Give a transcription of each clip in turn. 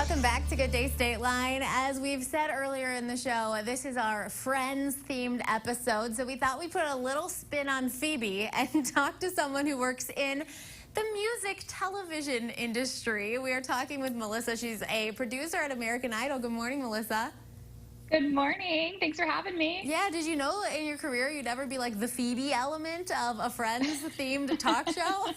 Welcome back to Good Day Stateline. As we've said earlier in the show, this is our Friends-themed episode, so we thought we'd put a little spin on Phoebe and talk to someone who works in the music television industry. We are talking with Melissa. She's a producer at American Idol. Good morning, Melissa. Good morning. Thanks for having me. Yeah, did you know in your career you'd ever be like the Phoebe element of a Friends-themed talk show?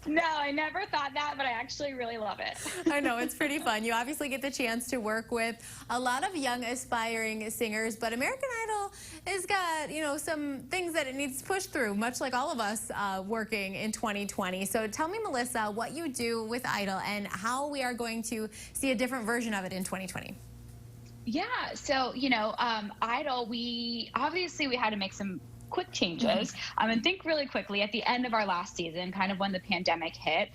No, I never thought that, but I actually really love it. I know, it's pretty fun. You obviously get the chance to work with a lot of young aspiring singers, but American Idol has got, you know, some things that it needs to push through, much like all of us working in 2020. So tell me, Melissa, what you do with Idol and how we are going to see a different version of it in 2020. Yeah, so, Idol, we had to make some quick changes and think really quickly at the end of our last season, kind of when the pandemic hit.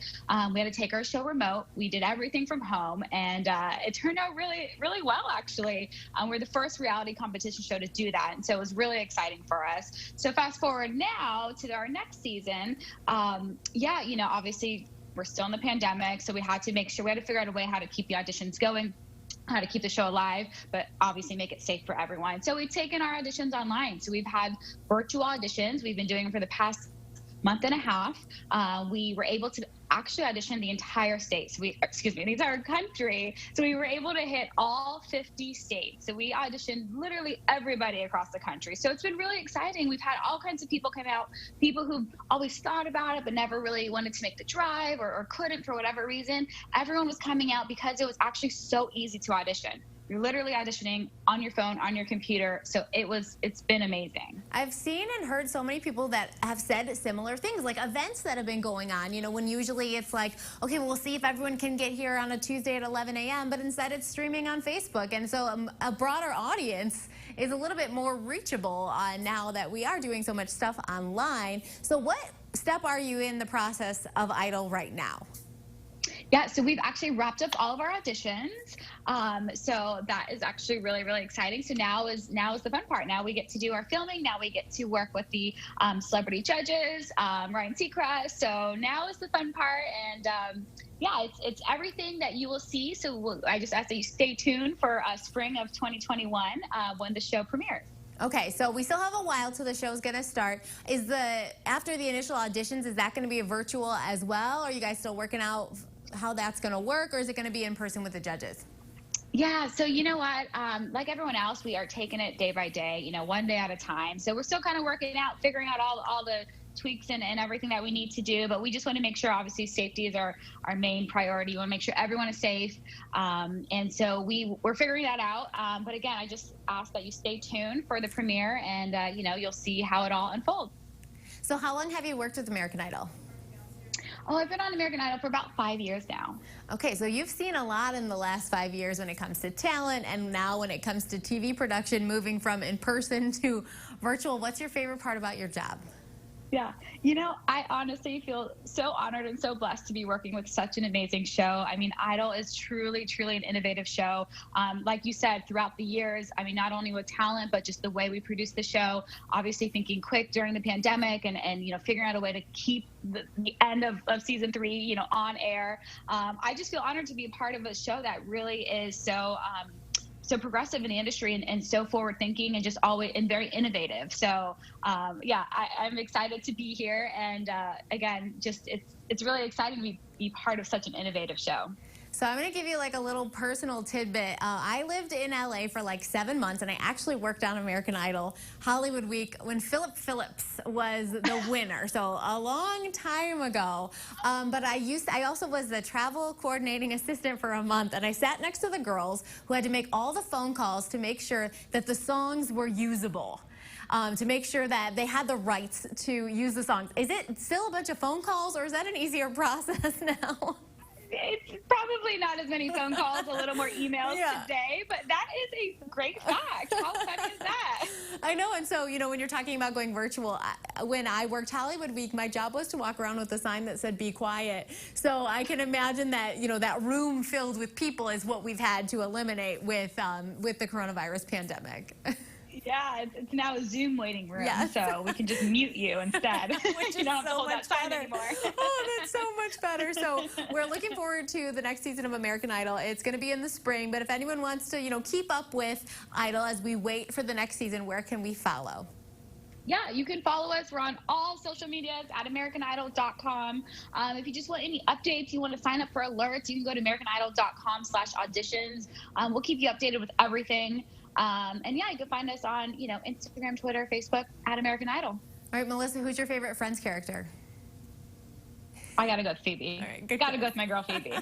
We had to take our show remote. We did everything from home, and it turned out really, really well, actually. We're the first reality competition show to do that, and so it was really exciting for us. So fast forward now to our next season. Obviously, we're still in the pandemic, so we had to figure out a way how to keep the auditions going, how to keep the show alive, but obviously make it safe for everyone. So we've taken our auditions online. So we've had virtual auditions. We've been doing them for the past month and a half. We were able to actually audition the entire state. So the entire country. So we were able to hit all 50 states. So we auditioned literally everybody across the country. So it's been really exciting. We've had all kinds of people come out, people who've always thought about it, but never really wanted to make the drive or couldn't for whatever reason. Everyone was coming out because it was actually so easy to audition. You're literally auditioning on your phone, on your computer. So it's been amazing. I've seen and heard so many people that have said similar things, like events that have been going on, when usually it's like, okay, well, we'll see if everyone can get here on a Tuesday at 11 a.m., but instead it's streaming on Facebook. And so a broader audience is a little bit more reachable now that we are doing so much stuff online. So what step are you in the process of Idol right now? Yeah, so we've actually wrapped up all of our auditions. So that is actually really, really exciting. So now is the fun part. Now we get to do our filming. Now we get to work with the celebrity judges, Ryan Seacrest. So now is the fun part. And it's everything that you will see. So I just ask that you stay tuned for spring of 2021 when the show premieres. Okay, so we still have a while till the show's going to start. After the initial auditions, is that going to be a virtual as well? Or are you guys still working out how that's going to work, or is it going to be in person with the judges? Yeah, so you know what? Like everyone else, we are taking it day by day, one day at a time. So we're still kind of working out, figuring out all the tweaks and everything that we need to do, but we just want to make sure, obviously, safety is our main priority. We want to make sure everyone is safe, and so we're figuring that out. But again, I just ask that you stay tuned for the premiere, and you'll see how it all unfolds. So how long have you worked with American Idol? Oh, I've been on American Idol for about 5 years now. Okay, so you've seen a lot in the last 5 years when it comes to talent, and now when it comes to TV production, moving from in-person to virtual. What's your favorite part about your job? Yeah, I honestly feel so honored and so blessed to be working with such an amazing show. I mean, Idol is truly, truly an innovative show. Like you said, throughout the years, I mean, not only with talent, but just the way we produce the show, obviously thinking quick during the pandemic and figuring out a way to keep the end of season 3, on air. I just feel honored to be a part of a show that really is so progressive in the industry and so forward thinking and just always and very innovative. So I'm excited to be here, and again, just it's really exciting to be part of such an innovative show. So I'm going to give you like a little personal tidbit. I lived in LA for like 7 months, and I actually worked on American Idol Hollywood Week when Philip Phillips was the winner. So a long time ago. But I also was the travel coordinating assistant for a month, and I sat next to the girls who had to make all the phone calls to make sure that the songs were usable. To make sure that they had the rights to use the songs. Is it still a bunch of phone calls, or is that an easier process now? It's probably not as many phone calls, a little more emails today, but that is a great fact. How funny is that? I know, and so, when you're talking about going virtual, when I worked Hollywood Week, my job was to walk around with a sign that said, "Be quiet." So I can imagine that, that room filled with people is what we've had to eliminate with the coronavirus pandemic. Yeah, it's now a Zoom waiting room, Yes. so we can just mute you instead. Which You is don't have to so hold much that sign better. anymore. Oh, that's so much better. So we're looking forward to the next season of American Idol. It's going to be in the spring, but if anyone wants to, keep up with Idol as we wait for the next season, where can we follow? Yeah, you can follow us. We're on all social medias at AmericanIdol.com. If you just want any updates, you want to sign up for alerts, you can go to AmericanIdol.com/auditions. We'll keep you updated with everything. And yeah, you can find us on, Instagram, Twitter, Facebook at American Idol. All right, Melissa, who's your favorite Friends character? I gotta go with Phoebe. All right, good gotta choice. go with my girl Phoebe. All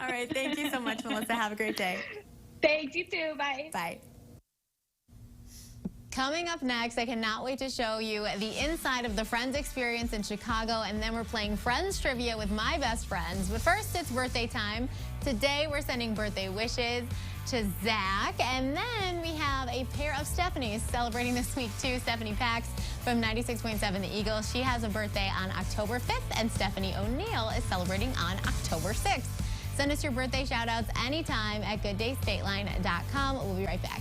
right, thank you so much, Melissa. Have a great day. Thanks, you too. Bye. Bye. Coming up next, I cannot wait to show you the inside of the Friends experience in Chicago, and then we're playing Friends Trivia with my best friends. But first, it's birthday time. Today, we're sending birthday wishes to Zach, and then we have a pair of Stephanies celebrating this week too. Stephanie Pax from 96.7 The Eagle. She has a birthday on October 5th, and Stephanie O'Neill is celebrating on October 6th. Send us your birthday shout-outs anytime at gooddaystateline.com. We'll be right back.